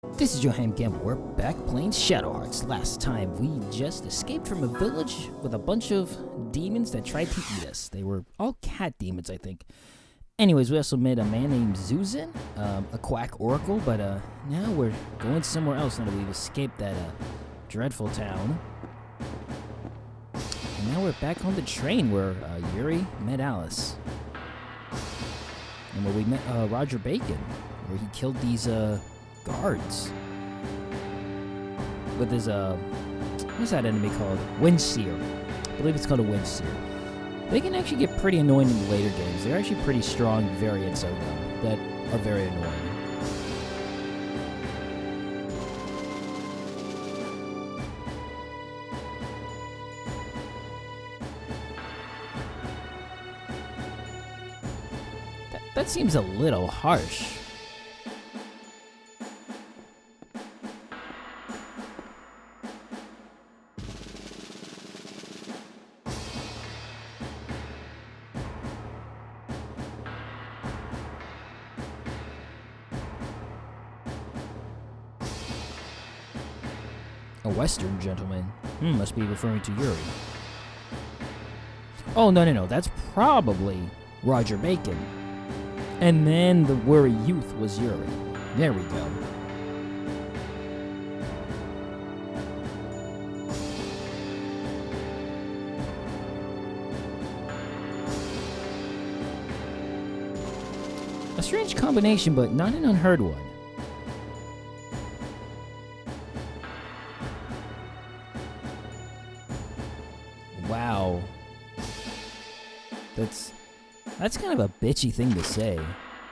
This is Yohhamgambal. We're back playing Shadow Hearts. Last time, we just escaped from a village with a bunch of demons that tried to eat us. They were all cat demons, I think. Anyways, we also met a man named Zuzan, a quack oracle, but now we're going somewhere else now that we've escaped that dreadful town. And now we're back on the train where Yuri met Alice. And where we met Roger Bacon, where he killed these guards with his what's that enemy called? Windseer. I believe it's called a Windseer. They can actually get pretty annoying in the later games. They're actually pretty strong variants of them that are very annoying. That seems a little harsh. A Western gentleman. Must be referring to Yuri. Oh, no. That's probably Roger Bacon. And then the worry youth was Yuri. There we go. A strange combination, but not an unheard one. Wow. That's kind of a bitchy thing to say.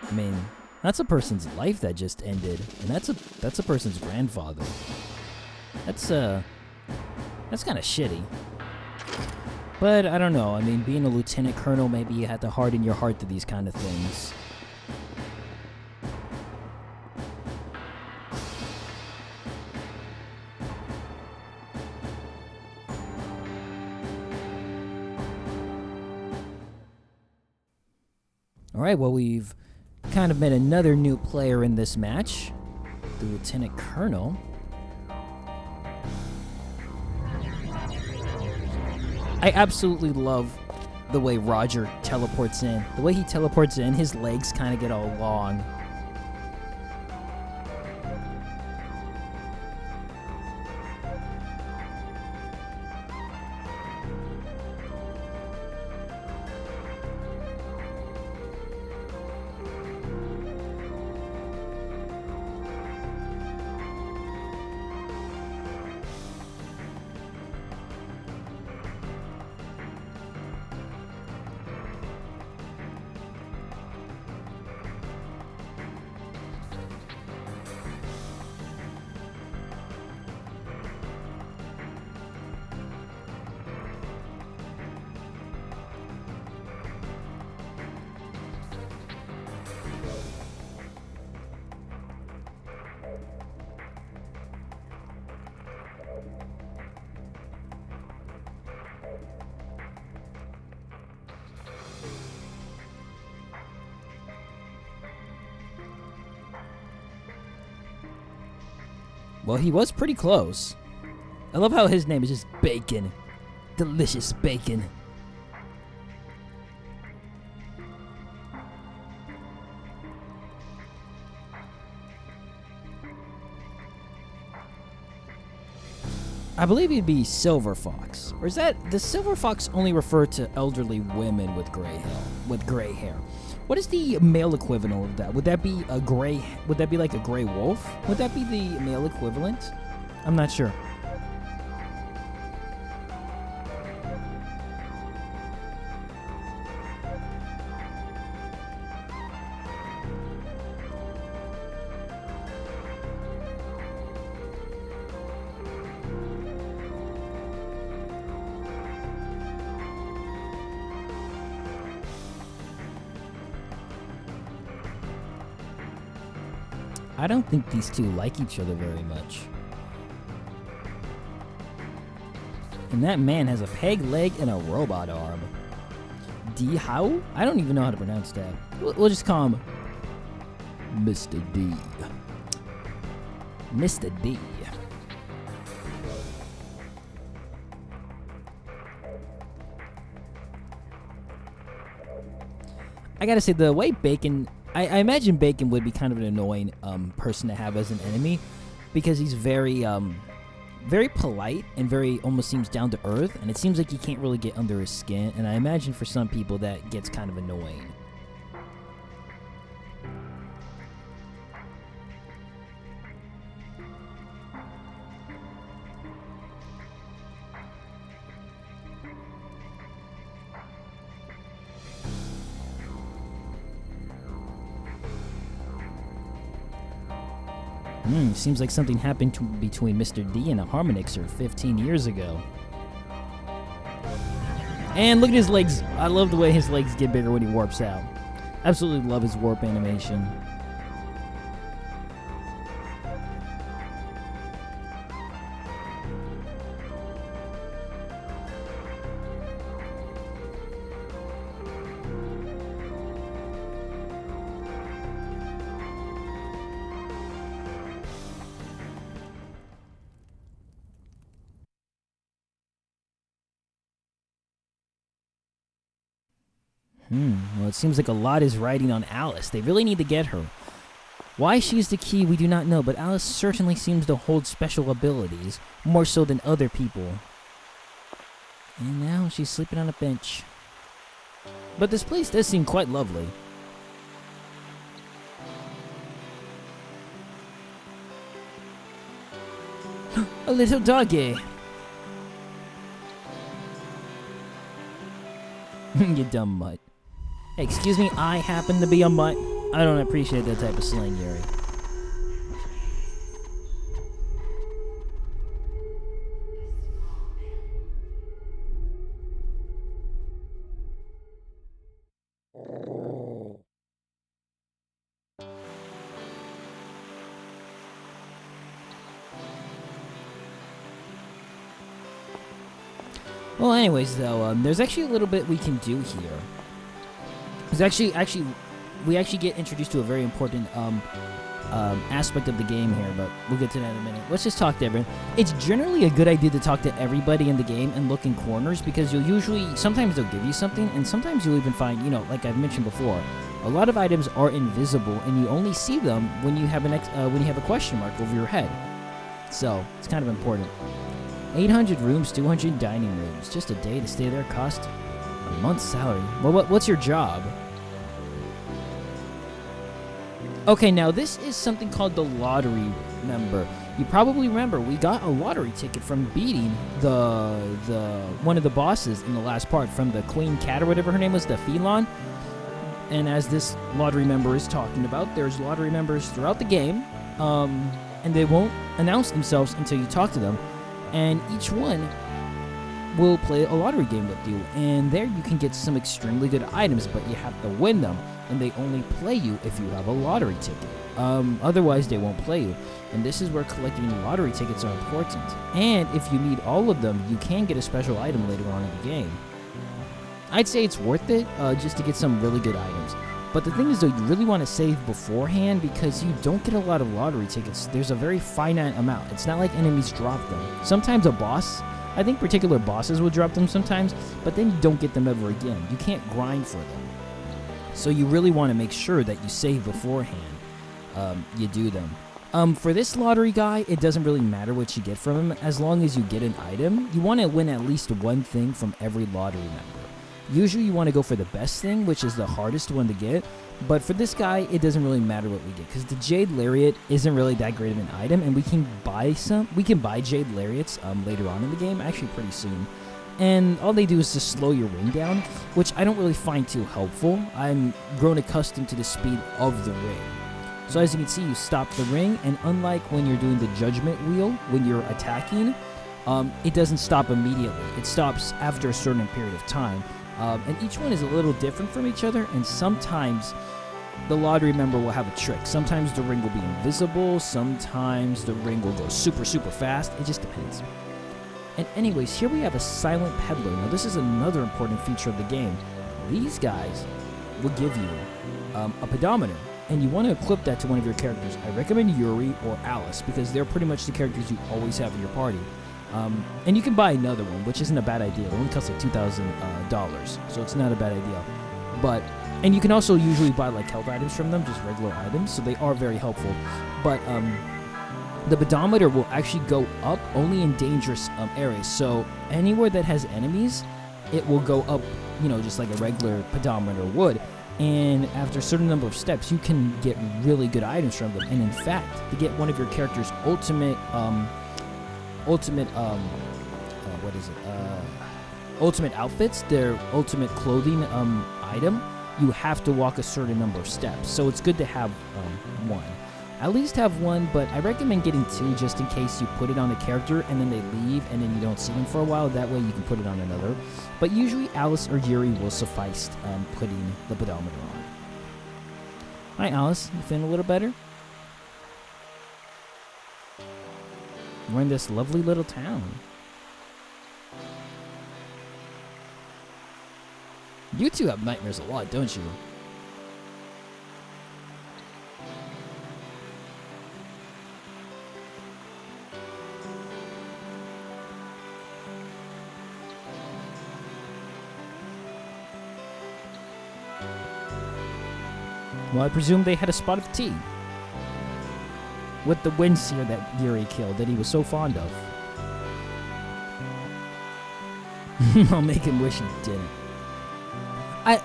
I mean, that's a person's life that just ended, and that's a person's grandfather. That's kind of shitty. But I don't know. I mean, being a lieutenant colonel, maybe you had to harden your heart to these kind of things. Alright, well, we've kind of met another new player in this match, the Lieutenant Colonel. I absolutely love the way Roger teleports in. The way he teleports in, his legs kind of get all long. Well, he was pretty close. I love how his name is just Bacon. Delicious bacon. I believe he'd be Silver Fox. Or does Silver Fox only refer to elderly women with gray hair? What is the male equivalent of that? Would that be like a gray wolf? Would that be the male equivalent? I'm not sure. I don't think these two like each other very much. And that man has a peg leg and a robot arm. D how? I don't even know how to pronounce that. We'll just call him Mr. D. Mr. D. I gotta say, the way Bacon... I imagine Bacon would be kind of an annoying person to have as an enemy, because he's very polite and very almost seems down to earth, and it seems like he can't really get under his skin, and I imagine for some people that gets kind of annoying. Seems like something happened between Mr. D and a Harmonixer 15 years ago. And look at his legs. I love the way his legs get bigger when he warps out. Absolutely love his warp animation. Well, it seems like a lot is riding on Alice. They really need to get her. Why she's the key, we do not know, but Alice certainly seems to hold special abilities, more so than other people. And now she's sleeping on a bench. But this place does seem quite lovely. A little doggy. You dumb mutt. Hey, excuse me, I happen to be a mutt. I don't appreciate that type of slang, Yuri. Well, anyways, though, there's actually a little bit we can do here. There's we actually get introduced to a very important aspect of the game here, but we'll get to that in a minute. Let's just talk to everyone. It's generally a good idea to talk to everybody in the game and look in corners, because you'll usually, sometimes they'll give you something, and sometimes you'll even find, you know, like I've mentioned before, a lot of items are invisible, and you only see them when you have a question mark over your head. So it's kind of important. 800 rooms, 200 dining rooms. Just a day to stay there cost a month's salary. Well, what's your job? Okay, now this is something called the lottery member. You probably remember we got a lottery ticket from beating the one of the bosses in the last part, from the Queen Cat or whatever her name was, the Felon. And as this lottery member is talking about, there's lottery members throughout the game, and they won't announce themselves until you talk to them. And each one will play a lottery game with you, and there you can get some extremely good items, but you have to win them, and they only play you if you have a lottery ticket. Otherwise they won't play you, and this is where collecting lottery tickets are important. And if you need all of them, you can get a special item later on in the game. I'd say it's worth it just to get some really good items. But the thing is, though, you really want to save beforehand, because you don't get a lot of lottery tickets. There's a very finite amount. It's not like enemies drop them. Sometimes a boss, I think particular bosses will drop them sometimes, but then you don't get them ever again. You can't grind for them. So you really want to make sure that you save beforehand. You do them. For this lottery guy, it doesn't really matter what you get from him, as long as you get an item. You want to win at least one thing from every lottery member. Usually you want to go for the best thing, which is the hardest one to get, but for this guy, it doesn't really matter what we get, because the Jade Lariat isn't really that great of an item, and we can buy Jade Lariats later on in the game, actually pretty soon, and all they do is just slow your ring down, which I don't really find too helpful. I'm grown accustomed to the speed of the ring. So as you can see, you stop the ring, and unlike when you're doing the Judgment Wheel, when you're attacking, it doesn't stop immediately. It stops after a certain period of time. And each one is a little different from each other, and sometimes the lottery member will have a trick. Sometimes the ring will be invisible, sometimes the ring will go super, super fast. It just depends. And anyways, here we have a silent peddler. Now this is another important feature of the game. These guys will give you a pedometer. and you want to equip that to one of your characters, I recommend Yuri or Alice because they're pretty much the characters you always have in your party. And you can buy another one, which isn't a bad idea. It only costs like $2,000, so it's not a bad idea. And you can also usually buy like health items from them, just regular items, so they are very helpful. But the pedometer will actually go up only in dangerous areas. So anywhere that has enemies, it will go up, just like a regular pedometer would. And after a certain number of steps, you can get really good items from them. And in fact, to get one of your character's ultimate outfits, their ultimate clothing item, you have to walk a certain number of steps. So it's good to have one. At least have one, but I recommend getting two just in case you put it on a character and then they leave and then you don't see them for a while. That way you can put it on another. But usually Alice or Yuri will suffice putting the pedometer on. Hi Alice, you feeling a little better? We're in this lovely little town. You two have nightmares a lot, don't you? Well, I presume they had a spot of tea. With the windseer that Yuri killed, that he was so fond of. I'll make him wish he didn't.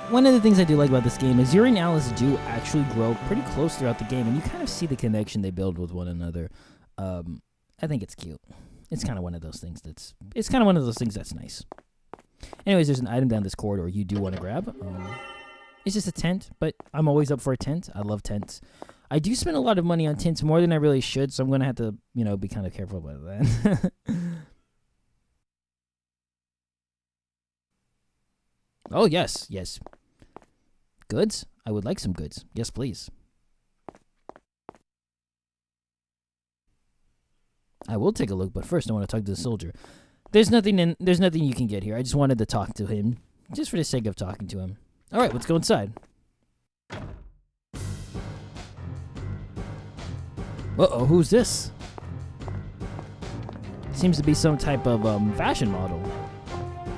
One of the things I do like about this game is Yuri and Alice do actually grow pretty close throughout the game, and you kind of see the connection they build with one another. I think it's cute. It's kind of one of those things that's nice. Anyways, there's an item down this corridor you do want to grab. It's just a tent, but I'm always up for a tent. I love tents. I do spend a lot of money on tents, more than I really should, so I'm going to have to, be kind of careful about that. Oh, yes. Goods? I would like some goods. Yes, please. I will take a look, but first I want to talk to the soldier. There's nothing you can get here. I just wanted to talk to him, just for the sake of talking to him. All right, let's go inside. Uh-oh, who's this? Seems to be some type of fashion model.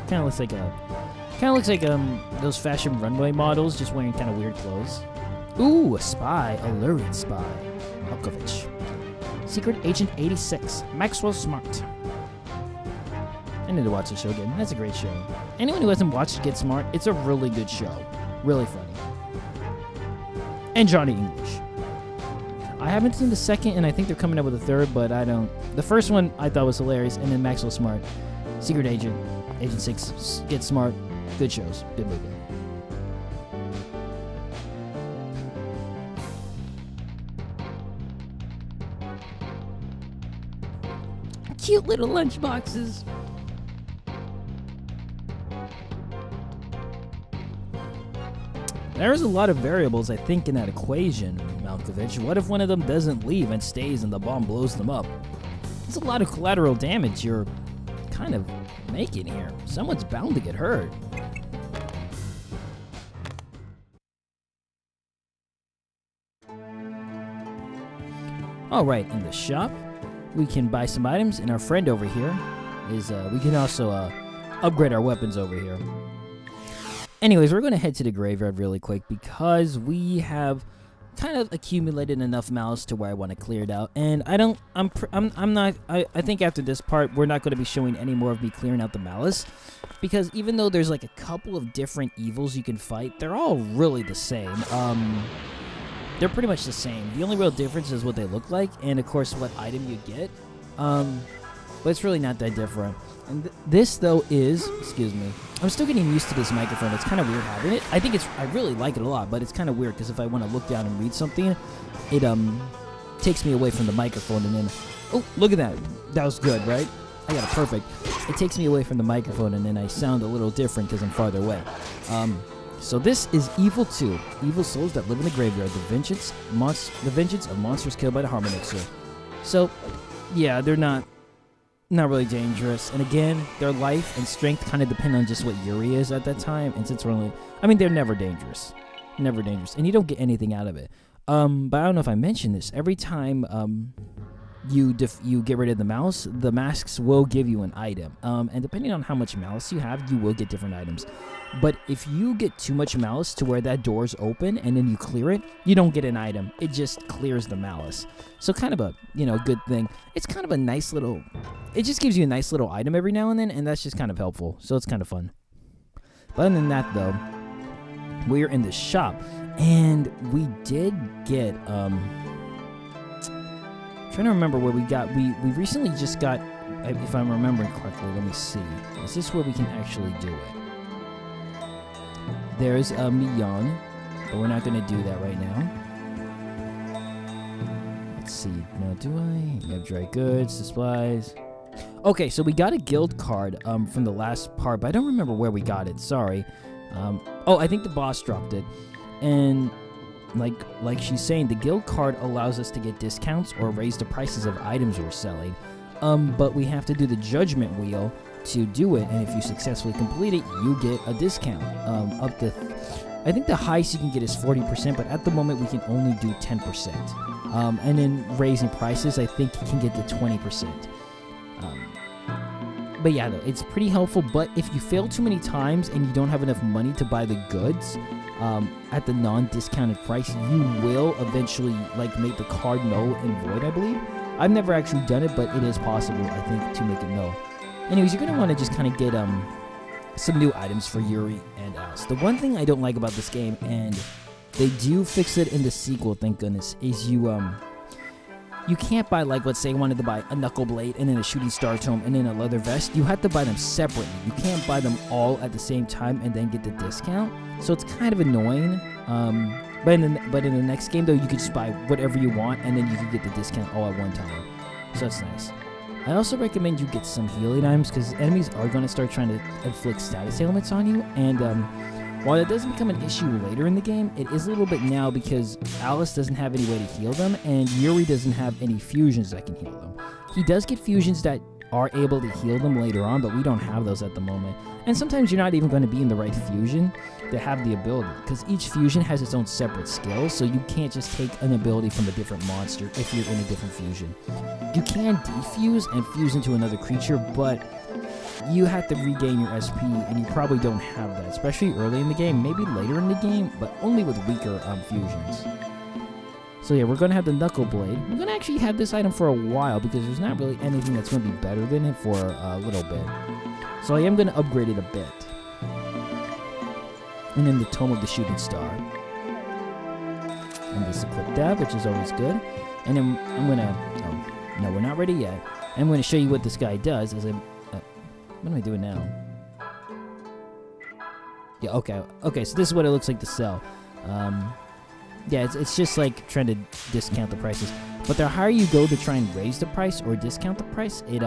Kind of looks like those fashion runway models, just wearing kind of weird clothes. Ooh, a spy, a lurid spy. Malkovich. Secret Agent 86, Maxwell Smart. I need to watch the show again. That's a great show. Anyone who hasn't watched Get Smart, it's a really good show. Really funny. And Johnny English. I haven't seen the second, and I think they're coming up with a third, but I don't. The first one I thought was hilarious, and then Maxwell Smart, Secret Agent, Agent 6, Get Smart, good shows, good movie. Cute little lunchboxes. There's a lot of variables, I think, in that equation, Malkovich. What if one of them doesn't leave and stays and the bomb blows them up? It's a lot of collateral damage you're kind of making here. Someone's bound to get hurt. Alright, in the shop, we can buy some items, and our friend over here is, we can also upgrade our weapons over here. Anyways, we're going to head to the graveyard really quick because we have kind of accumulated enough malice to where I want to clear it out. And I think after this part, we're not going to be showing any more of me clearing out the malice. Because even though there's like a couple of different evils you can fight, they're all really the same. They're pretty much the same. The only real difference is what they look like, and of course what item you get. But it's really not that different. And this, though, is... Excuse me. I'm still getting used to this microphone. It's kind of weird having it. I really like it a lot, but it's kind of weird because if I want to look down and read something, it takes me away from the microphone and then... Oh, look at that. That was good, right? I got it perfect. It takes me away from the microphone and then I sound a little different because I'm farther away. So this is Evil 2. Evil souls that live in the graveyard. The vengeance of monsters killed by the Harmonixer. So, yeah, they're not really dangerous. And again, their life and strength kind of depend on just what Yuri is at that time. And since we're only... I mean, they're never dangerous. Never dangerous. And you don't get anything out of it. But I don't know if I mentioned this. Every time you get rid of the masks will give you an item. And depending on how much malice you have, you will get different items. But if you get too much malice to where that door's open and then you clear it, you don't get an item. It just clears the malice. So kind of a, good thing. It's kind of a nice little, it just gives you a nice little item every now and then, and that's just kind of helpful. So it's kind of fun. But other than that, though, we're in the shop, and we did get, trying to remember where we got, we recently just got, if I'm remembering correctly, let me see. Is this where we can actually do it? There's a Mion, but we're not going to do that right now. Let's see. No, do I? You have dry goods, supplies. Okay, so we got a guild card from the last part, but I don't remember where we got it. Sorry. I think the boss dropped it. And like she's saying, the guild card allows us to get discounts or raise the prices of items we're selling. But we have to do the judgment wheel to do it, and if you successfully complete it, you get a discount. Up to, I think the highest you can get is 40%, but at the moment we can only do 10%. And then raising prices, I think you can get to 20%. But yeah, though, it's pretty helpful. But if you fail too many times and you don't have enough money to buy the goods at the non-discounted price, you will eventually make the card null and void, I believe. I've never actually done it, but it is possible, I think, to make it null. Anyways, you're going to want to just kind of get some new items for Yuri and Alice. The one thing I don't like about this game, and they do fix it in the sequel, thank goodness, is you can't buy, let's say I wanted to buy a knuckle blade and then a shooting star tome and then a leather vest. You have to buy them separately. You can't buy them all at the same time and then get the discount. So it's kind of annoying. But in the next game, though, you can just buy whatever you want and then you can get the discount all at one time. So that's nice. I also recommend you get some healing items because enemies are going to start trying to inflict status ailments on you. And while it doesn't become an issue later in the game, it is a little bit now because Alice doesn't have any way to heal them and Yuri doesn't have any fusions that can heal them. He does get fusions that are able to heal them later on, but we don't have those at the moment. And sometimes you're not even going to be in the right fusion to have the ability, because each fusion has its own separate skills, so you can't just take an ability from a different monster if you're in a different fusion. You can defuse and fuse into another creature, but you have to regain your SP, and you probably don't have that, especially early in the game, maybe later in the game, but only with weaker fusions. So yeah, we're going to have the Knuckle Blade. We're going to actually have this item for a while because there's not really anything that's going to be better than it for a little bit. So I am going to upgrade it a bit. And then the Tome of the Shooting Star. And just equip that, which is always good. And then I'm going to... Oh, no, we're not ready yet. I'm going to show you what this guy does as I'm... what am I doing now? Yeah, okay. Okay, so this is what it looks like to sell. Yeah, it's just like trying to discount the prices. But the higher you go to try and raise the price or discount the price, it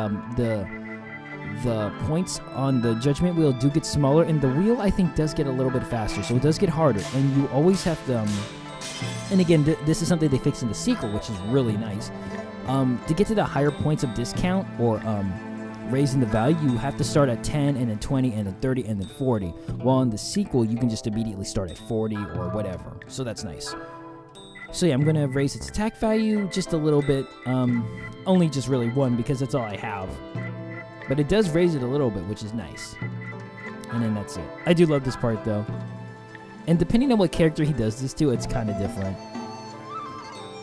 the points on the judgment wheel do get smaller, and the wheel I think does get a little bit faster, so it does get harder. And you always have to, and again, this is something they fixed in the sequel, which is really nice. To get to the higher points of discount or raising the value, you have to start at 10 and then 20 and then 30 and then 40. While in the sequel, you can just immediately start at 40 or whatever. So that's nice. So yeah, I'm going to raise its attack value just a little bit. Only just really 1 because that's all I have. But it does raise it a little bit, which is nice. And then that's it. I do love this part though. And depending on what character he does this to, it's kind of different.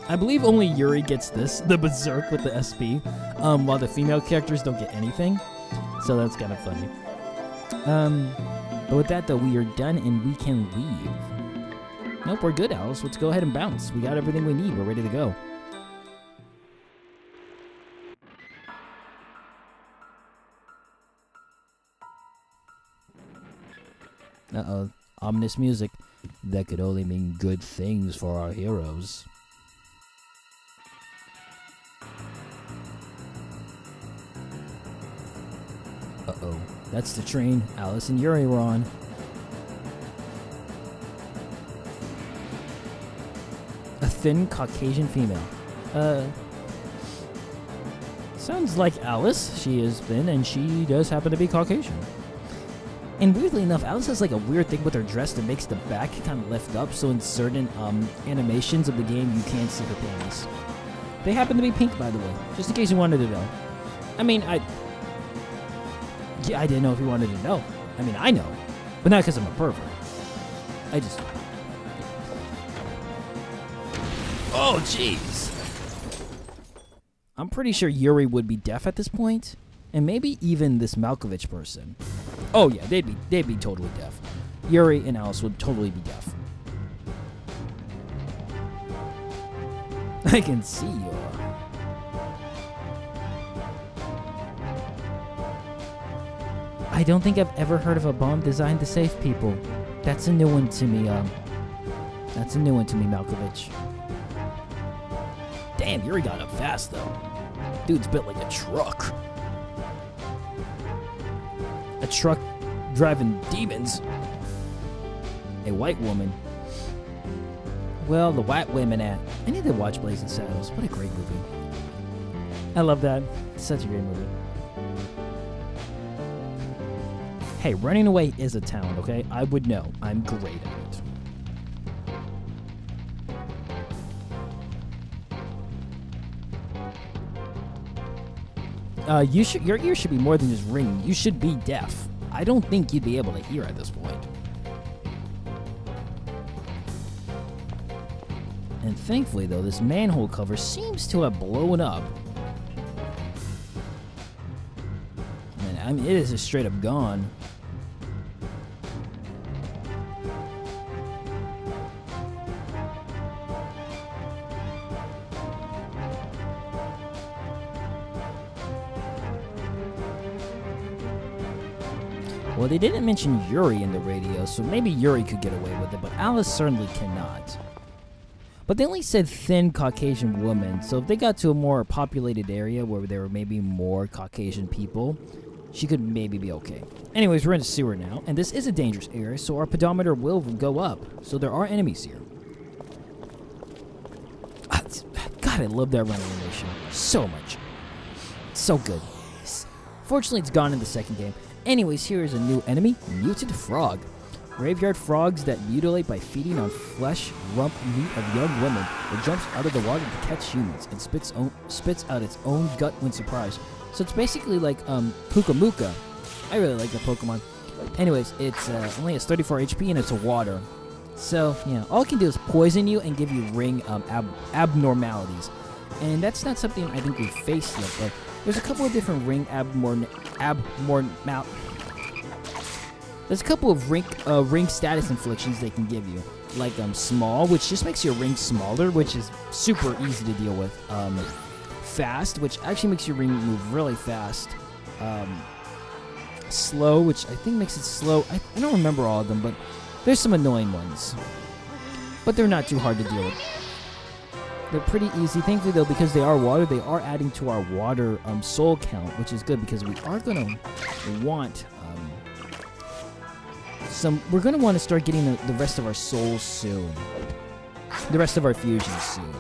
I believe only Yuri gets this, the Berserk with the SP, while the female characters don't get anything. So that's kind of funny. But with that, though, we are done and we can leave. Nope, we're good, Alice. Let's go ahead and bounce. We got everything we need. We're ready to go. Uh-oh. Ominous music. That could only mean good things for our heroes. Uh-oh. That's the train Alice and Yuri were on. A thin Caucasian female. Sounds like Alice. She is thin, and she does happen to be Caucasian. And weirdly enough, Alice has like a weird thing with her dress that makes the back kind of lift up, so in certain animations of the game, you can't see her panties. They happen to be pink, by the way, just in case you wanted to know. I mean, I didn't know if you wanted to know. I mean, I know, but not because I'm a pervert. I just... Oh, jeez. I'm pretty sure Yuri would be deaf at this point, and maybe even this Malkovich person. Oh yeah, they'd be totally deaf. Yuri and Alice would totally be deaf. I can see you. I don't think I've ever heard of a bomb designed to save people. That's a new one to me. That's a new one to me, Malkovich. Damn, Yuri got up fast though. Dude's built like a truck. A truck driving demons. A white woman. Well, the white women at... I need to watch Blazing Saddles. What a great movie. I love that. It's such a great movie. Hey, running away is a talent, okay? I would know. I'm great at it. Your ears should be more than just ringing. You should be deaf. I don't think you'd be able to hear at this point. And thankfully, though, this manhole cover seems to have blown up. And I mean, it is just straight up gone. Well, they didn't mention Yuri in the radio, so maybe Yuri could get away with it, but Alice certainly cannot. But they only said thin Caucasian woman, so if they got to a more populated area where there were maybe more Caucasian people, she could maybe be okay. Anyways, we're in a sewer now, and this is a dangerous area, so our pedometer will go up. So there are enemies here. God, I love that run animation so much. It's so good. Fortunately, it's gone in the second game. Anyways, here is a new enemy, Mutant Frog. Graveyard frogs that mutilate by feeding on flesh, rump meat of young women. It jumps out of the water to catch humans and spits out its own gut when surprised. So it's basically like Puka Muka. I really like the Pokemon. Anyways, it's only has 34 HP and it's a water. So, yeah, all it can do is poison you and give you ring abnormalities. And that's not something I think we've faced yet, but there's a couple of different ring There's a couple of ring status inflictions they can give you, like small, which just makes your ring smaller, which is super easy to deal with. Fast, which actually makes your ring move really fast. Slow, which I think makes it slow. I don't remember all of them, but there's some annoying ones. But they're not too hard to deal with. They're pretty easy. Thankfully, though, because they are water, they are adding to our water soul count, which is good because we are going to want... we're going to want to start getting the rest of our souls soon. The rest of our fusions soon.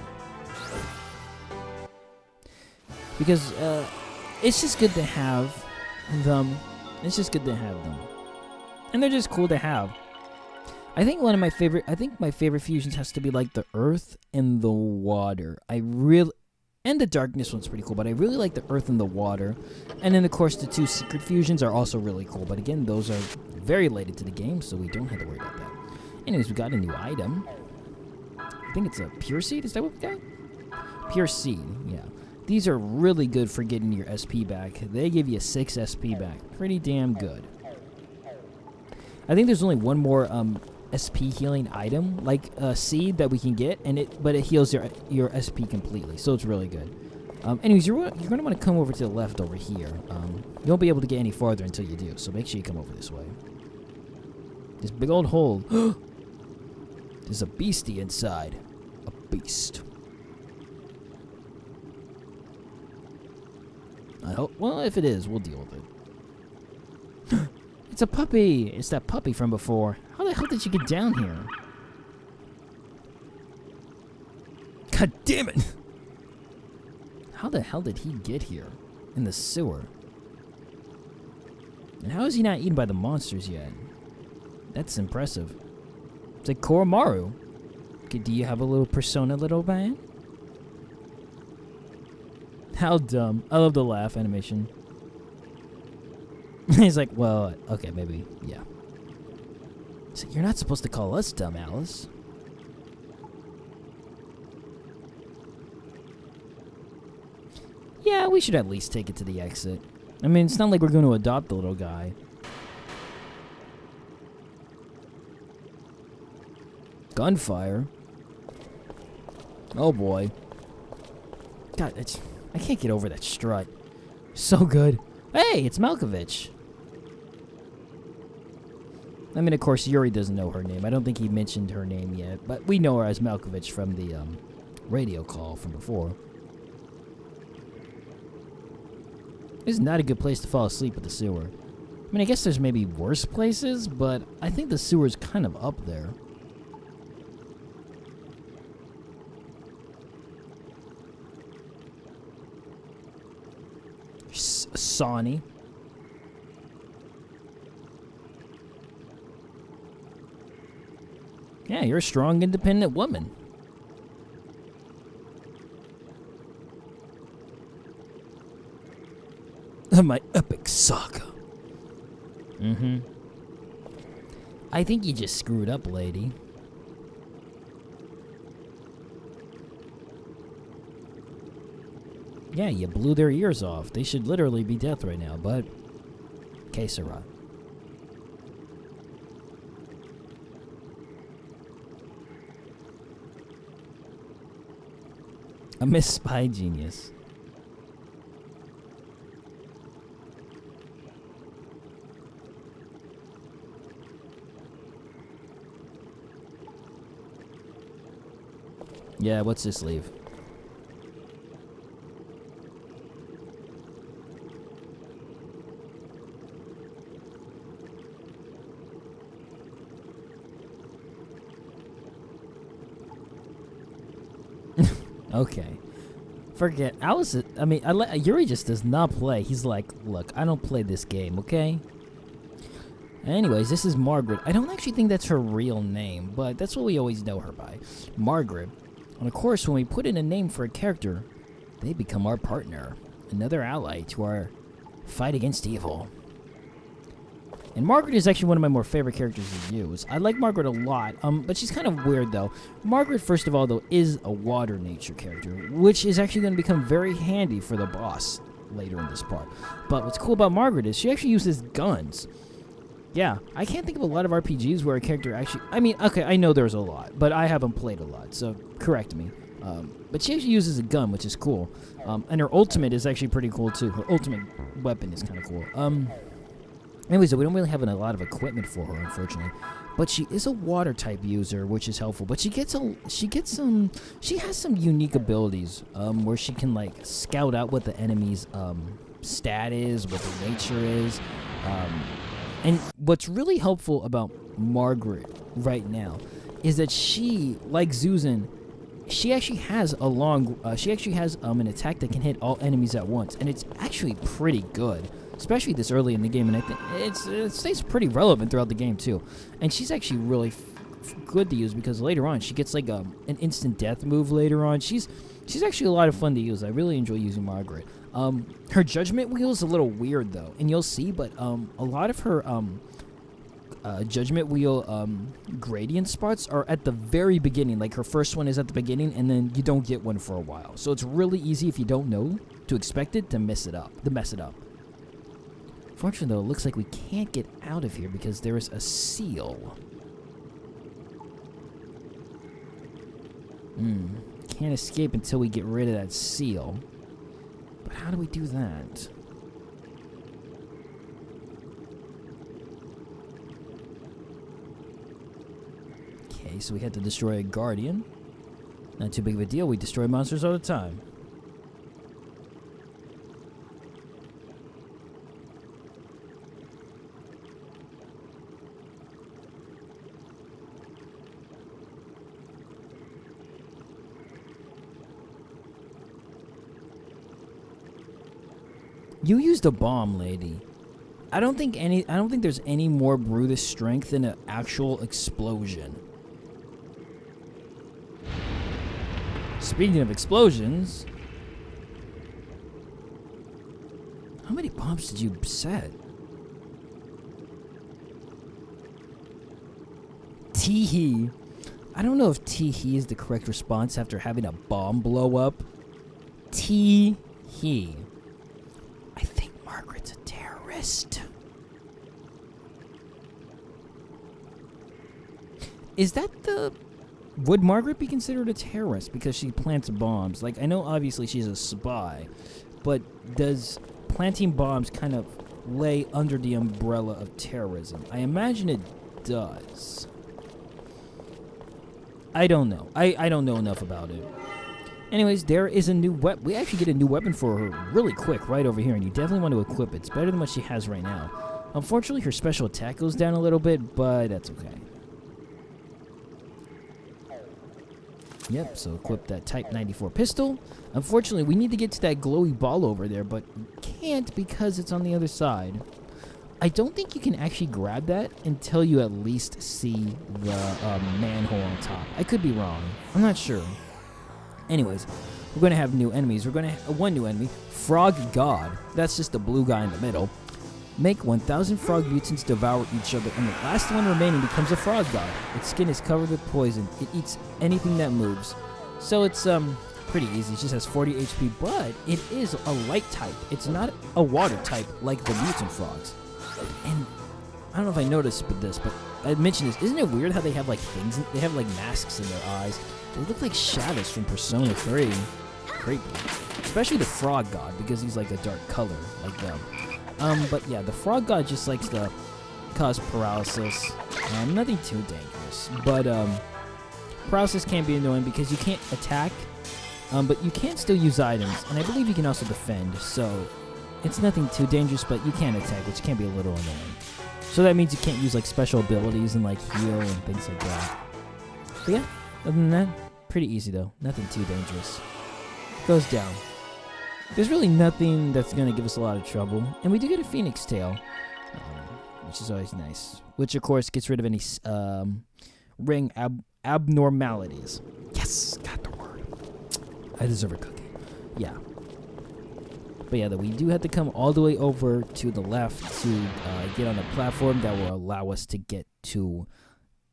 Because it's just good to have them. It's just good to have them. And they're just cool to have. I think my favorite fusions has to be like the earth and the water. And the darkness one's pretty cool, but I really like the earth and the water. And then, of course, the two secret fusions are also really cool. But again, those are very related to the game, so we don't have to worry about that. Anyways, we got a new item. I think it's a pure seed. Is that what we got? Pure seed, yeah. These are really good for getting your SP back. They give you 6 SP back. Pretty damn good. I think there's only one more SP healing item, like a seed that we can get, but it heals your SP completely, so it's really good. Anyways, you're going to want to come over to the left over here. You won't be able to get any farther until you do, so make sure you come over this way. This big old hole. There's a beastie inside. A beast. I hope. Well, if it is, we'll deal with it. It's a puppy. It's that puppy from before. How the hell did you get down here? God damn it! How the hell did he get here? In the sewer? And how is he not eaten by the monsters yet? That's impressive. It's like Koromaru. Okay, do you have a little persona, little man? How dumb. I love the laugh animation. He's like, well, okay, maybe, yeah. So you're not supposed to call us dumb, Alice. Yeah, we should at least take it to the exit. I mean, it's not like we're going to adopt the little guy. Gunfire? Oh boy. God, I can't get over that strut. So good. Hey, it's Malkovich. I mean, of course, Yuri doesn't know her name. I don't think he mentioned her name yet, but we know her as Malkovich from the radio call from before. This is not a good place to fall asleep at the sewer. I mean, I guess there's maybe worse places, but I think the sewer's kind of up there. Sawney. Yeah, you're a strong, independent woman. My epic saga. Mm-hmm. I think you just screwed up, lady. Yeah, you blew their ears off. They should literally be dead right now, but... Que sera. A Miss Spy Genius. Yeah, what's this leave? Okay. Forget. Yuri just does not play. He's like, look, I don't play this game, okay? Anyways, this is Margaret. I don't actually think that's her real name, but that's what we always know her by. Margaret. And of course, when we put in a name for a character, they become our partner. Another ally to our fight against evil. And Margaret is actually one of my more favorite characters to use. I like Margaret a lot, but she's kind of weird, though. Margaret, first of all, though, is a water nature character, which is actually going to become very handy for the boss later in this part. But what's cool about Margaret is she actually uses guns. Yeah, I can't think of a lot of RPGs where a character actually... I mean, okay, I know there's a lot, but I haven't played a lot, so correct me. But she actually uses a gun, which is cool. And her ultimate is actually pretty cool, too. Her ultimate weapon is kind of cool. Anyways, we don't really have a lot of equipment for her, unfortunately. But she is a water type user, which is helpful. But she has some unique abilities, where she can like scout out what the enemy's stat is, what their nature is. And what's really helpful about Margaret right now is that she, like Zuzan, she actually has an attack that can hit all enemies at once, and it's actually pretty good. Especially this early in the game, and I think it stays pretty relevant throughout the game too. And she's actually really good to use because later on she gets like an instant death move later on. She's actually a lot of fun to use. I really enjoy using Margaret. Her judgment wheel is a little weird though, and you'll see. But a lot of her judgment wheel gradient spots are at the very beginning. Like her first one is at the beginning, and then you don't get one for a while. So it's really easy if you don't know to expect it to mess it up. Fortunately, though, it looks like we can't get out of here because there is a seal. Can't escape until we get rid of that seal. But how do we do that? Okay, so we had to destroy a guardian. Not too big of a deal. We destroy monsters all the time. You used a bomb, lady. I don't think there's any more Brutus strength than an actual explosion. Speaking of explosions, how many bombs did you set? Tee-hee. I don't know if tee-hee is the correct response after having a bomb blow up. Tee-hee. I think Margaret's a terrorist. Is that the... Would Margaret be considered a terrorist because she plants bombs? Like, I know obviously she's a spy, but does planting bombs kind of lay under the umbrella of terrorism? I imagine it does. I don't know. I don't know enough about it. Anyways, there is a new weapon. We actually get a new weapon for her really quick right over here, and you definitely want to equip it. It's better than what she has right now. Unfortunately, her special attack goes down a little bit, but that's okay. Yep, so equip that Type 94 pistol. Unfortunately, we need to get to that glowy ball over there, but can't because it's on the other side. I don't think you can actually grab that until you at least see the manhole on top. I could be wrong. I'm not sure. Anyways, we're going to have new enemies. We're going to have one new enemy, Frog God. That's just the blue guy in the middle. Make 1,000 frog mutants devour each other, and the last one remaining becomes a frog god. Its skin is covered with poison. It eats anything that moves. So it's pretty easy. It just has 40 HP, but it is a light type. It's not a water type like the mutant frogs. And I don't know if I noticed this, but I mentioned this. Isn't it weird how they have like things? They have like masks in their eyes. They look like shadows from Persona 3. Creepy. Especially the frog god because he's like a dark color like them. But yeah, the frog god just likes to cause paralysis. Nothing too dangerous, but paralysis can be annoying because you can't attack, but you can still use items, and I believe you can also defend. So it's nothing too dangerous, but you can attack, which can be a little annoying. So that means you can't use like special abilities and like heal and things like that. But yeah, other than that, pretty easy though. Nothing too dangerous. Goes down. There's really nothing that's going to give us a lot of trouble. And we do get a phoenix tail, which is always nice. Which, of course, gets rid of any ring abnormalities. Yes, got the word. I deserve a cookie. Yeah. But yeah, we do have to come all the way over to the left to get on a platform that will allow us to get to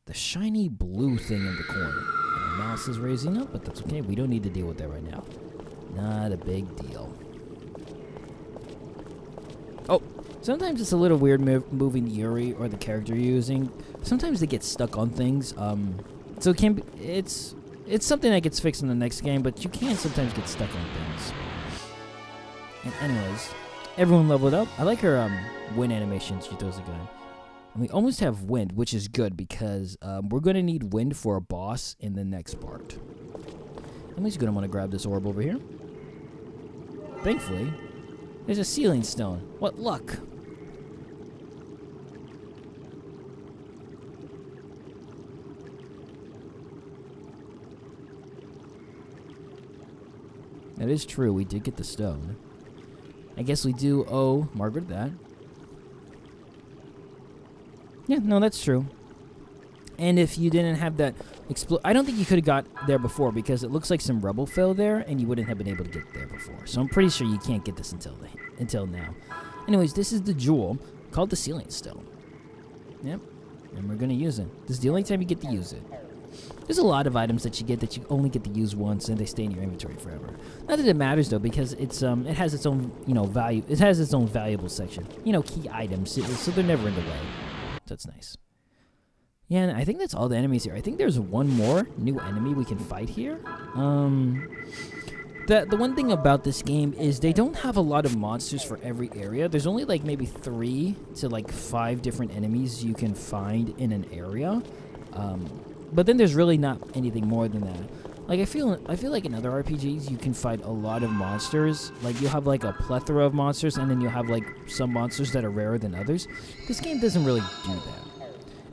the shiny blue thing in the corner. And our mouse is raising up, but that's okay. We don't need to deal with that right now. Not a big deal. Oh, sometimes it's a little weird moving Yuri or the character you're using. Sometimes they get stuck on things. So it can be, it's something that gets fixed in the next game, but you can sometimes get stuck on things. And anyways, everyone leveled up. I like her wind animation. She throws a gun. And we almost have wind, which is good because we're going to need wind for a boss in the next part. I'm just going to want to grab this orb over here. Thankfully, there's a sealing stone. What luck! That is true. We did get the stone. I guess we do owe Margaret that. Yeah, no, that's true. And if you didn't have that I don't think you could have got there before because it looks like some rubble fell there and you wouldn't have been able to get there before. So I'm pretty sure you can't get this until now. Anyways, this is the jewel called the sealing stone. Yep. And we're going to use it. This is the only time you get to use it. There's a lot of items that you get that you only get to use once and they stay in your inventory forever. Not that it matters though because it has its own, value. It has its own valuable section. Key items, so they're never in the way. So that's nice. Yeah, and I think that's all the enemies here. I think there's one more new enemy we can fight here. The one thing about this game is they don't have a lot of monsters for every area. There's only like maybe 3 to 5 different enemies you can find in an area. But then there's really not anything more than that. Like I feel like in other RPGs you can fight a lot of monsters. Like you'll have like a plethora of monsters and then you'll have like some monsters that are rarer than others. This game doesn't really do that.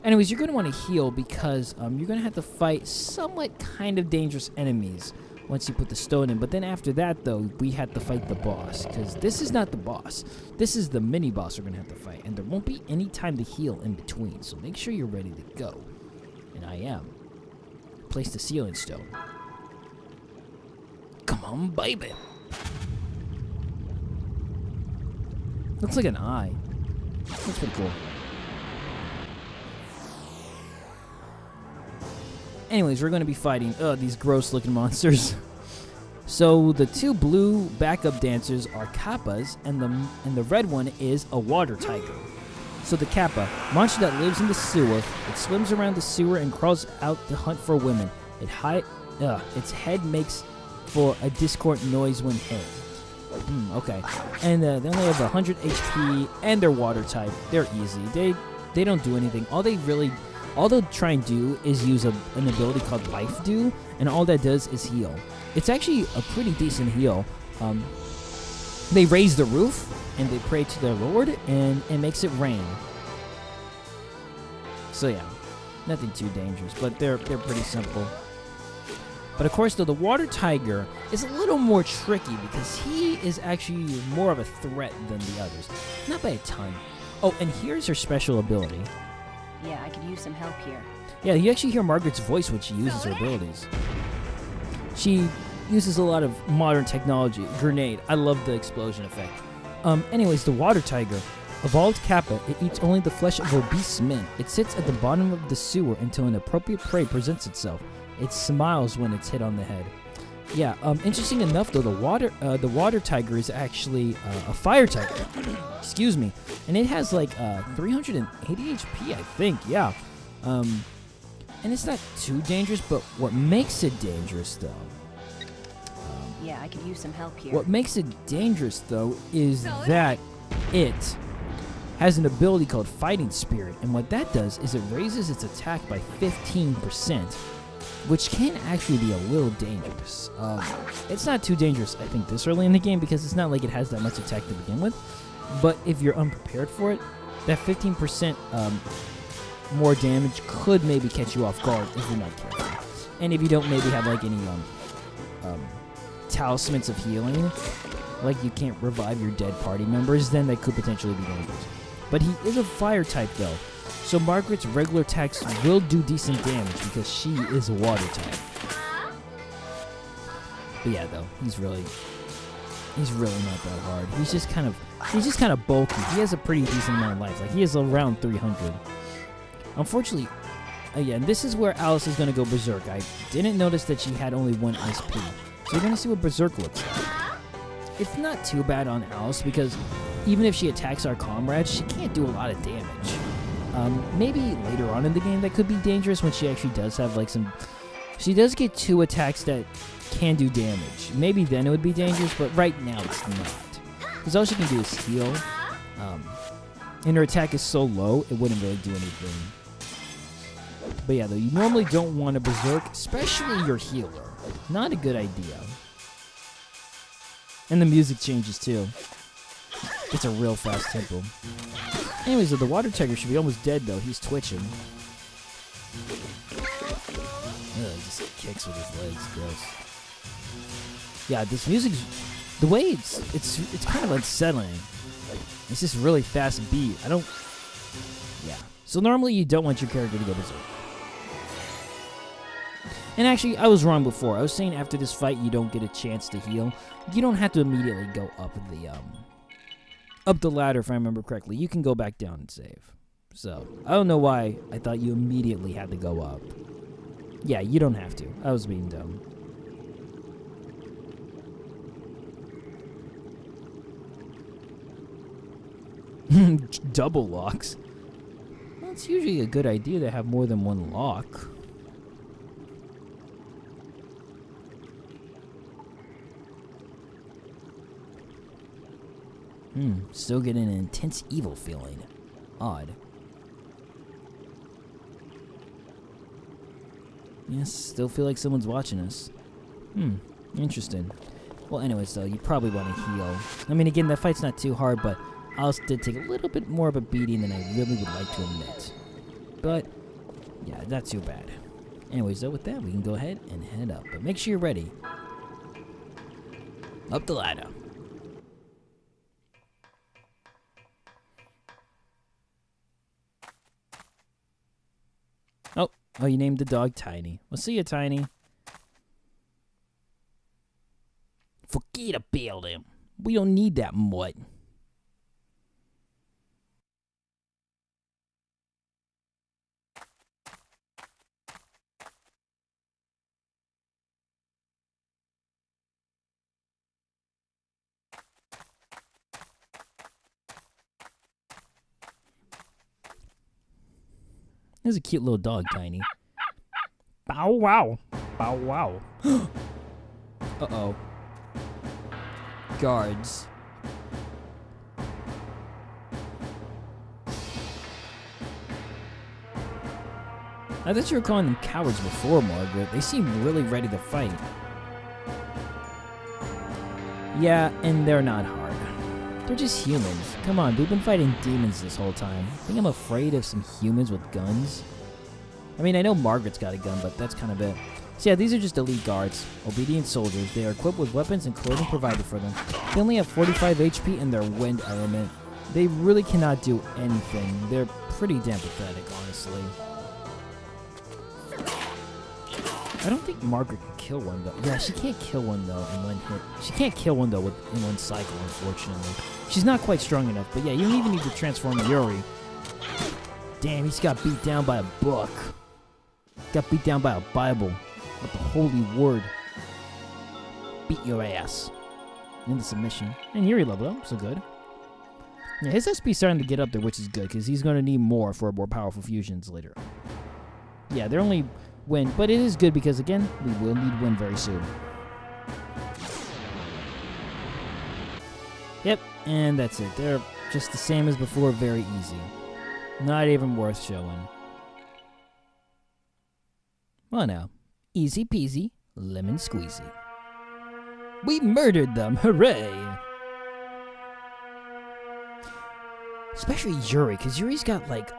Anyways, you're going to want to heal because you're going to have to fight somewhat kind of dangerous enemies once you put the stone in. But then after that, though, we had to fight the boss, because this is not the boss. This is the mini boss we're gonna have to fight, and there won't be any time to heal in between. So make sure you're ready to go. And I am. Place the sealing stone. Come on, baby. Looks like an eye. Looks pretty cool. Anyways, we're going to be fighting these gross-looking monsters. So the two blue backup dancers are kappas, and the red one is a water tiger. So the kappa, monster that lives in the sewer, it swims around the sewer and crawls out to hunt for women. Its head makes for a discordant noise when hit. Okay. And they only have 100 HP, and they're water type. They're easy. They don't do anything. All they'll try and do is use an ability called Life Dew, and all that does is heal. It's actually a pretty decent heal. They raise the roof, and they pray to their lord, and it makes it rain. So yeah, nothing too dangerous, but they're pretty simple. But of course, though, the water tiger is a little more tricky because he is actually more of a threat than the others. Not by a ton. Oh, and here's her special ability. Yeah, I could use some help here. Yeah, you actually hear Margaret's voice when she uses her abilities. She uses a lot of modern technology. Grenade. I love the explosion effect. Anyways, the water tiger. Evolved kappa, it eats only the flesh of obese men. It sits at the bottom of the sewer until an appropriate prey presents itself. It smiles when it's hit on the head. Yeah, interesting enough though, the water tiger is actually a fire tiger. Excuse me. And it has like 380 HP, I think. Yeah. And it's not too dangerous, but what makes it dangerous though? Yeah, I could use some help here. What makes it dangerous though is that it has an ability called Fighting Spirit, and what that does is it raises its attack by 15%. Which can actually be a little dangerous. It's not too dangerous, I think, this early in the game because it's not like it has that much attack to begin with. But if you're unprepared for it, that 15% more damage could maybe catch you off guard if you're not careful. And if you don't maybe have like any talismans of healing, like you can't revive your dead party members, then that could potentially be dangerous. But he is a fire type though. So Margaret's regular attacks will do decent damage because she is a water type. But yeah, though, he's really not that hard. He's just kind of bulky. He has a pretty decent amount of life. Like he has around 300. Unfortunately, again, this is where Alice is gonna go berserk. I didn't notice that she had only 1 SP. So you're gonna see what berserk looks like. It's not too bad on Alice because even if she attacks our comrades, she can't do a lot of damage. Maybe later on in the game that could be dangerous when she actually does have like some... She does get 2 attacks that can do damage. Maybe then it would be dangerous, but right now it's not. Because all she can do is heal. And her attack is so low, it wouldn't really do anything. But yeah, though, you normally don't want to berserk, especially your healer. Not a good idea. And the music changes too. It's a real fast tempo. Anyways, the water tiger should be almost dead, though. He's twitching. He just kicks with his legs. Gross. Yeah, this music, the way it's kind of unsettling. It's just really fast beat. Yeah. So normally you don't want your character to go berserk. And actually, I was wrong before. I was saying after this fight you don't get a chance to heal. You don't have to immediately go up the ladder, if I remember correctly. You can go back down and save. So, I don't know why I thought you immediately had to go up. Yeah, you don't have to. I was being dumb. Double locks. Well, it's usually a good idea to have more than one lock. Still getting an intense evil feeling. Odd. Yes, still feel like someone's watching us. Interesting. Well, anyways, though, you probably want to heal. I mean, again, that fight's not too hard, but Alice did take a little bit more of a beating than I really would like to admit. But, yeah, not too bad. Anyways, though, with that, we can go ahead and head up. But make sure you're ready. Up the ladder. Oh, you named the dog Tiny. Well, see you, Tiny. Forget about him. We don't need that mutt. This is a cute little dog, Tiny. Bow wow. Bow wow. Uh-oh. Guards. I thought you were calling them cowards before, Margaret. They seem really ready to fight. Yeah, and they're not hard. They're just humans. Come on, we've been fighting demons this whole time. Think I'm afraid of some humans with guns? I mean, I know Margaret's got a gun, but that's kind of it. So yeah, these are just elite guards, obedient soldiers. They are equipped with weapons and clothing provided for them. They only have 45 HP in their wind element. They really cannot do anything. They're pretty damn pathetic, honestly. I don't think Margaret can kill one, though. Yeah, she can't kill one, though, in one hit. She can't kill one, though, in one cycle, unfortunately. She's not quite strong enough, but yeah, you don't even need to transform Yuri. Damn, he's got beat down by a book. Got beat down by a Bible. With the holy word. Beat your ass. Into submission. And Yuri leveled up, so good. Yeah, his SP starting to get up there, which is good, because he's going to need more for more powerful fusions later. Yeah, they're only win, but it is good because, again, we will need win very soon. Yep, and that's it. They're just the same as before, very easy. Not even worth showing. Well, now, easy peasy, lemon squeezy. We murdered them, hooray! Especially Yuri, because Yuri's got, like,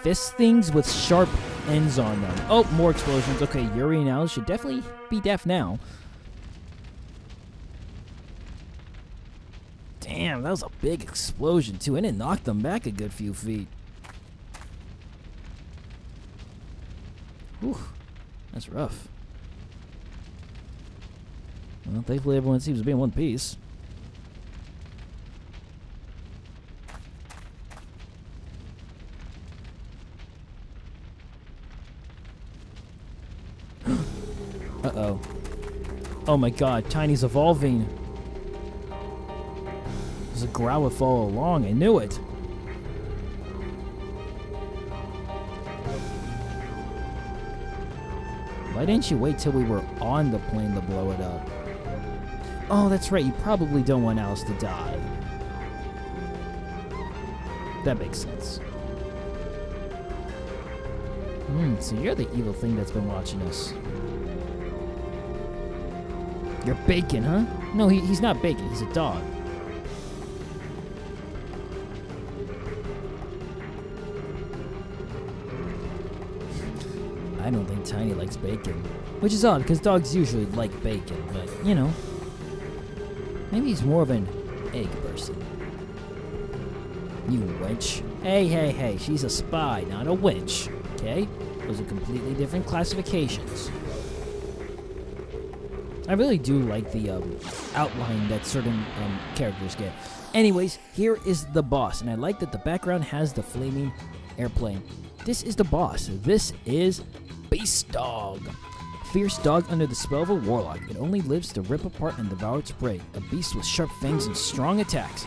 fist things with sharp ends on them. Oh, more explosions. Okay, Yuri now should definitely be deaf now. Damn, that was a big explosion, too, and it knocked them back a good few feet. Whew, that's rough. Well, thankfully everyone seems to be in one piece. Uh-oh. Oh my god, Tiny's evolving. There's a Growlithe all along, I knew it. Why didn't you wait till we were on the plane to blow it up? Oh, that's right, you probably don't want Alice to die. That makes sense. So you're the evil thing that's been watching us. You're Bacon, huh? No, he's not Bacon, he's a dog. I don't think Tiny likes bacon. Which is odd, because dogs usually like bacon, but, you know. Maybe he's more of an egg person. You wench. Hey, she's a spy, not a wench. Okay? Those are completely different classifications. I really do like the outline that certain characters get. Anyways, here is the boss, and I like that the background has the flaming airplane. This is the boss. This is Beast Dog. Fierce dog under the spell of a warlock. It only lives to rip apart and devour its prey. A beast with sharp fangs and strong attacks.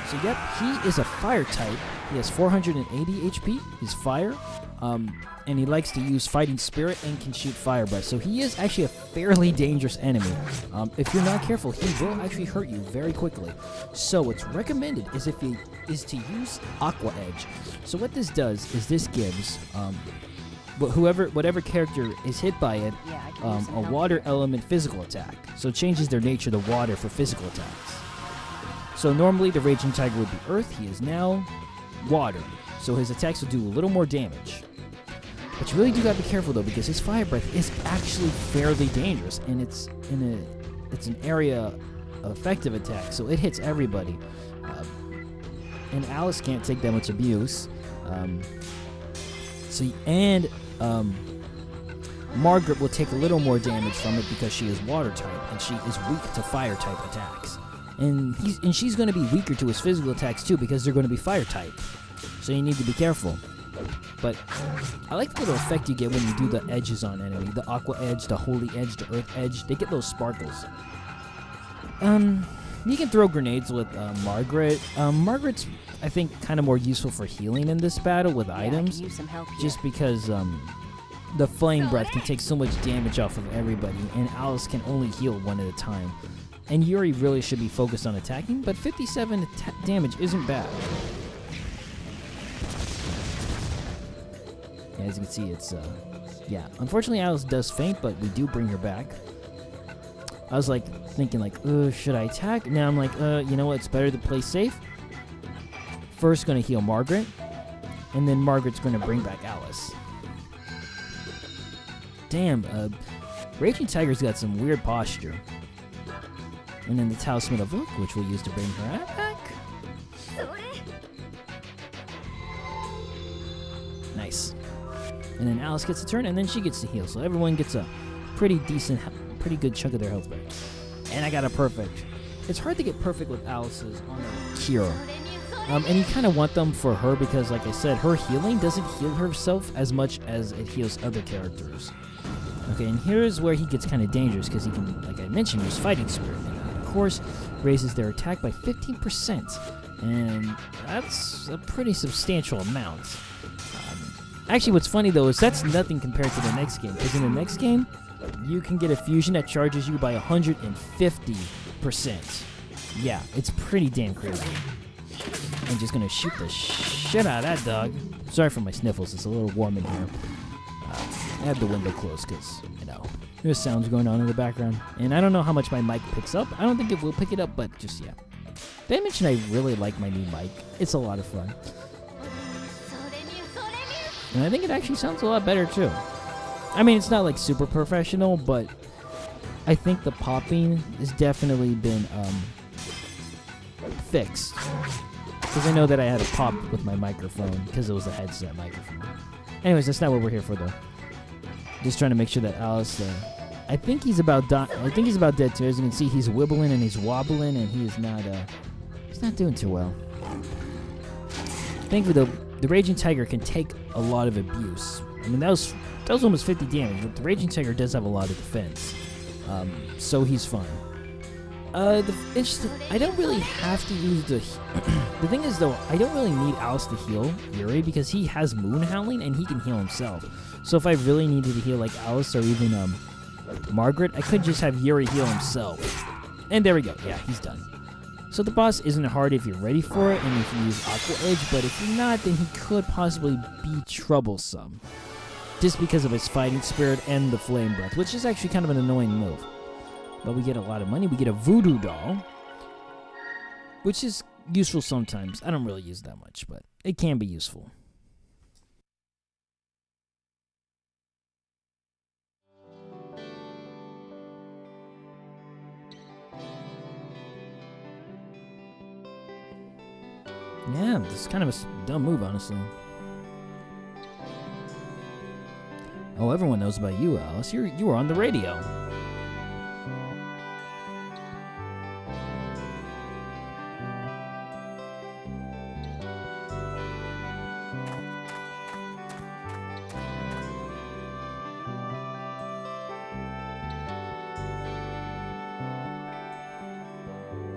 So yep, he is a fire type. He has 480 HP. He's fire. And he likes to use fighting spirit and can shoot fire breath. So he is actually a fairly dangerous enemy. If you're not careful, he will actually hurt you very quickly. So what's recommended is to use Aqua Edge. So what this does is this gives whatever character is hit by it a water element physical attack. So it changes their nature to water for physical attacks. So normally the Raging Tiger would be Earth. He is now water. So his attacks will do a little more damage. But you really do gotta be careful though, because his fire breath is actually fairly dangerous, and it's in it's an area effective attack, so it hits everybody. And Alice can't take that much abuse. Margaret will take a little more damage from it because she is water type and she is weak to fire type attacks. And she's going to be weaker to his physical attacks too because they're going to be fire type. So you need to be careful. But I like the little effect you get when you do the edges on enemy. The aqua edge, the holy edge, the earth edge. They get those sparkles. You can throw grenades with Margaret. Margaret's, I think, kind of more useful for healing in this battle with items. I can use some help here. Just because the flame breath can take so much damage off of everybody, and Alice can only heal one at a time. And Yuri really should be focused on attacking, but 57 damage isn't bad. Yeah, as you can see, it's, unfortunately Alice does faint, but we do bring her back. I was like thinking like, should I attack? Now I'm like, you know what? It's better to play safe. First, gonna heal Margaret, and then Margaret's gonna bring back Alice. Damn, Raging Tiger's got some weird posture. And then the Talisman of Luck, which we'll use to bring her back. Nice. And then Alice gets a turn, and then she gets to heal. So everyone gets a pretty good chunk of their health back. And I got a perfect. It's hard to get perfect with Alice's on a cure. And you kind of want them for her because, like I said, her healing doesn't heal herself as much as it heals other characters. Okay, and here's where he gets kind of dangerous because he can, like I mentioned, use Fighting Spirit. And of course, raises their attack by 15%. And that's a pretty substantial amount. Actually, what's funny, though, is that's nothing compared to the next game. Because in the next game, you can get a fusion that charges you by 150%. Yeah, it's pretty damn crazy. I'm just going to shoot the shit out of that dog. Sorry for my sniffles. It's a little warm in here. I have the window closed because, there's sounds going on in the background. And I don't know how much my mic picks up. I don't think it will pick it up, but just, yeah. Did I mention I really like my new mic? It's a lot of fun. And I think it actually sounds a lot better, too. I mean, it's not, like, super professional, but I think the popping has definitely been fixed. Because I know that I had a pop with my microphone because it was a headset microphone. Anyways, that's not what we're here for, though. Just trying to make sure that Alice... I think he's about dead, too. As you can see, he's wibbling and he's wobbling, and he is not... he's not doing too well. Thankfully, the Raging Tiger can take a lot of abuse. I mean, that was almost 50 damage, but the Raging Tiger does have a lot of defense. So he's fine. I don't really have to use the... The thing is, though, I don't really need Alice to heal Yuri because he has Moon Howling and he can heal himself. So if I really needed to heal, like, Alice or even Margaret, I could just have Yuri heal himself. And there we go. Yeah, he's done. So the boss isn't hard if you're ready for it and if you use Aqua Edge, but if you're not, then he could possibly be troublesome. Just because of his Fighting Spirit and the Flame Breath, which is actually kind of an annoying move. But we get a lot of money. We get a Voodoo Doll, which is useful sometimes. I don't really use that much, but it can be useful. Yeah, it's kind of a dumb move, honestly. Oh, everyone knows about you, Alice. You were on the radio.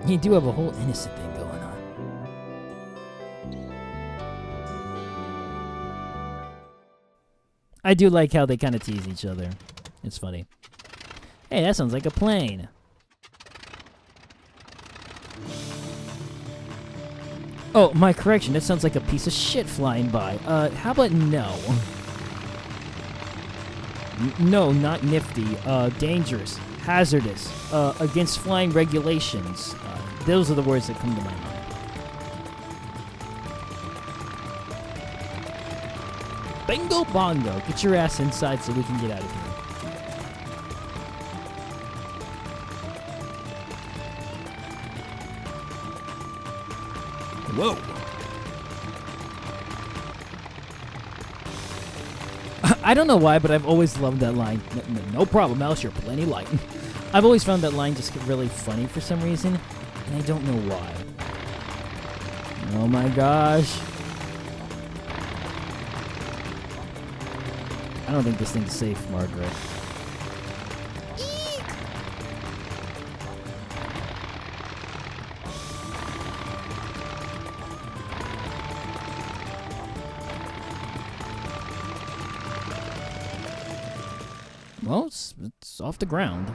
You do have a whole innocent thing going on. I do like how they kind of tease each other. It's funny. Hey, that sounds like a plane. Oh, my correction. That sounds like a piece of shit flying by. How about no? No, not nifty. Dangerous. Hazardous. Against flying regulations. Those are the words that come to my mind. Bingo bongo. Get your ass inside so we can get out of here. Whoa. I don't know why, but I've always loved that line. No problem, Alice, you're plenty light. I've always found that line just really funny for some reason, and I don't know why. Oh my gosh. I don't think this thing's safe, Margaret. Well, it's off the ground.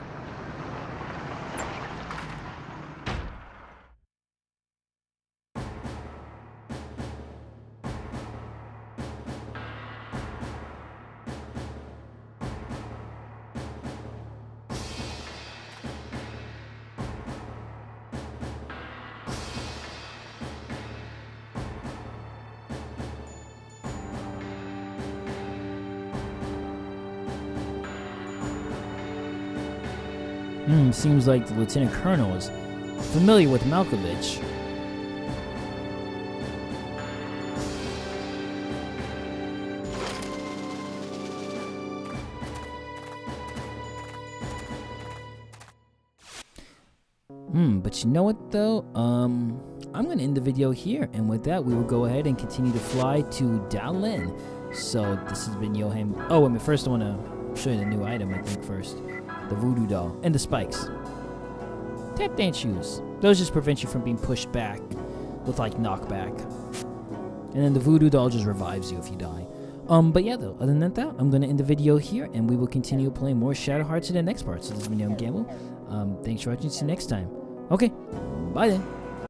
Seems like the Lieutenant Colonel is familiar with Malkovich. But you know what though? I'm gonna end the video here, and with that, we will go ahead and continue to fly to Dallin. So this has been Yoham. Oh, and first I want to show you the new item. I think first. The voodoo doll, and the spikes. Tap dance shoes. Those just prevent you from being pushed back with like knockback. And then the voodoo doll just revives you if you die. But yeah though, other than that, I'm gonna end the video here, and we will continue playing more Shadow Hearts in the next part. So this has been Yohhamgambal. Thanks for watching. See you next time. Okay, bye then.